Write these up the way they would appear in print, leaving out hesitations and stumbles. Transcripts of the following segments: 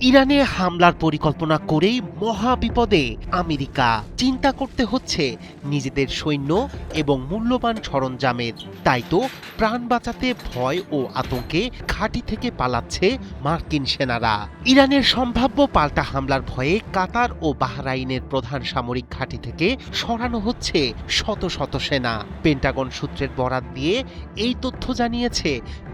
ইরানে হামলার পরিকল্পনা করেই মহা বিপদে আমেরিকা। চিন্তা করতে হচ্ছে নিজেদের সৈন্য এবং মূল্যবান সরঞ্জামের। তাই তো প্রাণ বাঁচাতে ভয় ও আতঙ্কে ঘাঁটি থেকে পালাচ্ছে মার্কিন সেনারা। ইরানের সম্ভাব্য পাল্টা হামলার ভয়ে কাতার ও বাহরাইনের প্রধান সামরিক ঘাঁটি থেকে সরানো হচ্ছে শত শত সেনা। পেন্টাগন সূত্রের বরাত দিয়ে এই তথ্য জানিয়েছে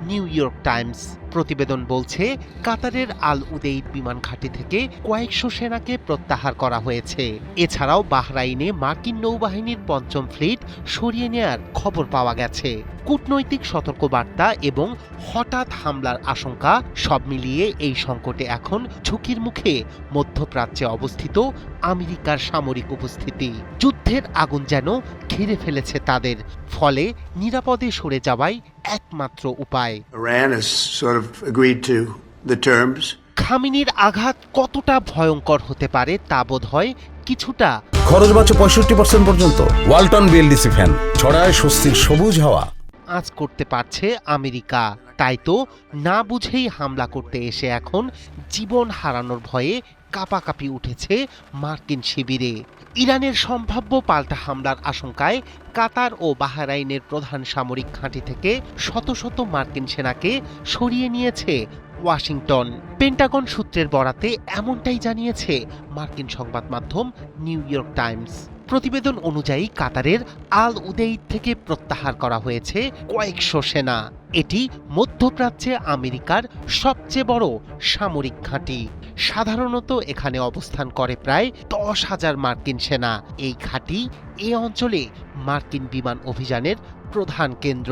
নিউ ইয়র্ক টাইমস। প্রতিবেদন বলছে, কাতারের আল উদেইদ বিমান ঘাঁটি থেকে কয়েকশো সেনাকে প্রত্যাহার করা হয়েছে। এছাড়াও বাহরাইনে মার্কিন নৌবাহিনীর পঞ্চম ফ্লিট সরিয়ে নেয়ার খবর পাওয়া গেছে। কূটনৈতিক সতর্কবার্তা এবং হঠাৎ হামলার আশঙ্কা সব মিলিয়ে এই সংকটে এখন ঝুঁকির মুখে মধ্যপ্রাচ্যে অবস্থিত আমেরিকার সামরিক উপস্থিতি। যুদ্ধের আগুন যেন ঘিরে ফেলেছে তাদের, ফলে নিরাপদে সরে যাওয়াই একমাত্র উপায়। Iran has sort of agreed to the terms. খামেনির আঘাত কতটা ভয়ঙ্কর হতে পারে তা বোধ হয় কিছুটা। খরচ বাঁচে 65% পর্যন্ত। ওয়ালটন বিএলডিসি ফ্যান ছড়ায় স্বস্তির সবুজ হাওয়া। আজ করতে পারছে আমেরিকা। তাই তো না বুঝেই হামলা করতে এসে এখন জীবন হারানোর ভয়ে কাঁপাকাঁপি উঠেছে মার্কিন শিবিরে। ইরানের সম্ভাব্য পাল্টা হামলার আশঙ্কায় কাতার ও বাহরাইনের প্রধান সামরিক ঘাঁটি থেকে শত শত মার্কিন সেনাকে সরিয়ে নিয়েছে ওয়াশিংটন। পেন্টাগন সূত্রের বরাতে এমনটাই জানিয়েছে মার্কিন সংবাদ মাধ্যম নিউ ইয়র্ক টাইমস। প্রতিবেদন অনুযায়ী কাতারের আল উদেইদ থেকে প্রত্যাহার করা হয়েছে কয়েকশো সেনা। এটি মধ্যপ্রাচ্যে আমেরিকার সবচেয়ে বড় সামরিক ঘাঁটি। সাধারণত এখানে অবস্থান করে প্রায় 10,000 মার্কিন সেনা। এই ঘাঁটি এ অঞ্চলে মার্কিন বিমান অভিযানের প্রধান কেন্দ্র।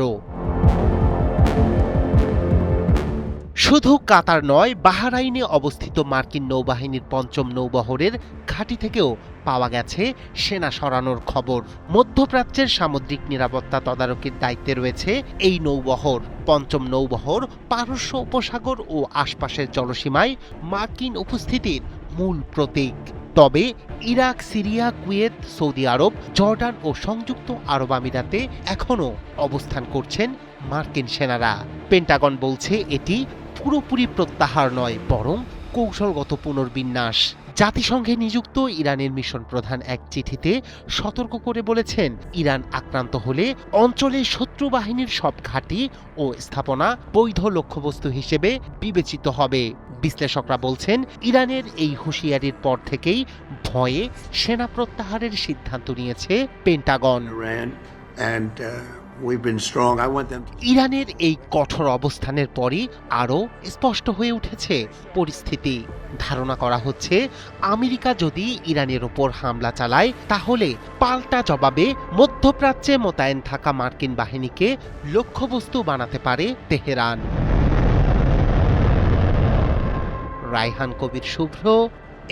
শুধু কাতার নয়, বাহরাইনে অবস্থিত মার্কিন নৌবাহিনীর পঞ্চম নৌবহরের ঘাঁটি থেকেও পাওয়া গেছে সেনা সরানোর খবর। মধ্যপ্রাচ্যের সামুদ্রিক নিরাপত্তা তদারকির দায়িত্বে রয়েছে এই নৌবহর। পঞ্চম নৌবহর পারস্য উপসাগর ও আশপাশের জলসীমায় মার্কিন উপস্থিতির মূল প্রতীক। তবে ইরাক, সিরিয়া, কুয়েত, সৌদি আরব, জর্ডান ও সংযুক্ত আরব আমিরাতে এখনও অবস্থান করছেন মার্কিন সেনারা। পেন্টাগন বলছে এটি পুরোপুরি প্রত্যাহার নয়, বরং কৌশলগত পুনর্বিন্যাস। জাতিসংঘে নিযুক্ত ইরানের মিশন প্রধান এক চিঠিতে সতর্ক করে বলেছেন, ইরান আক্রান্ত হলে অঞ্চলে শত্রু বাহিনীর সব ঘাঁটি ও স্থাপনা বৈধ লক্ষ্যবস্তু হিসেবে বিবেচিত হবে। বিশ্লেষকরা বলছেন, ইরানের এই হুঁশিয়ারির পর থেকেই ভয়ে সেনা প্রত্যাহারের সিদ্ধান্ত নিয়েছে পেন্টাগন। ইরানের এই কঠোর অবস্থানের পরই আরও স্পষ্ট হয়ে উঠেছে পরিস্থিতি। ধারণা করা হচ্ছে, আমেরিকা যদি ইরানের ওপর হামলা চালায় তাহলে পাল্টা জবাবে মধ্যপ্রাচ্যে মোতায়েন থাকা মার্কিন বাহিনীকে লক্ষ্যবস্তু বানাতে পারে তেহরান। রায়হান কবির শুভ্র,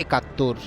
৭১।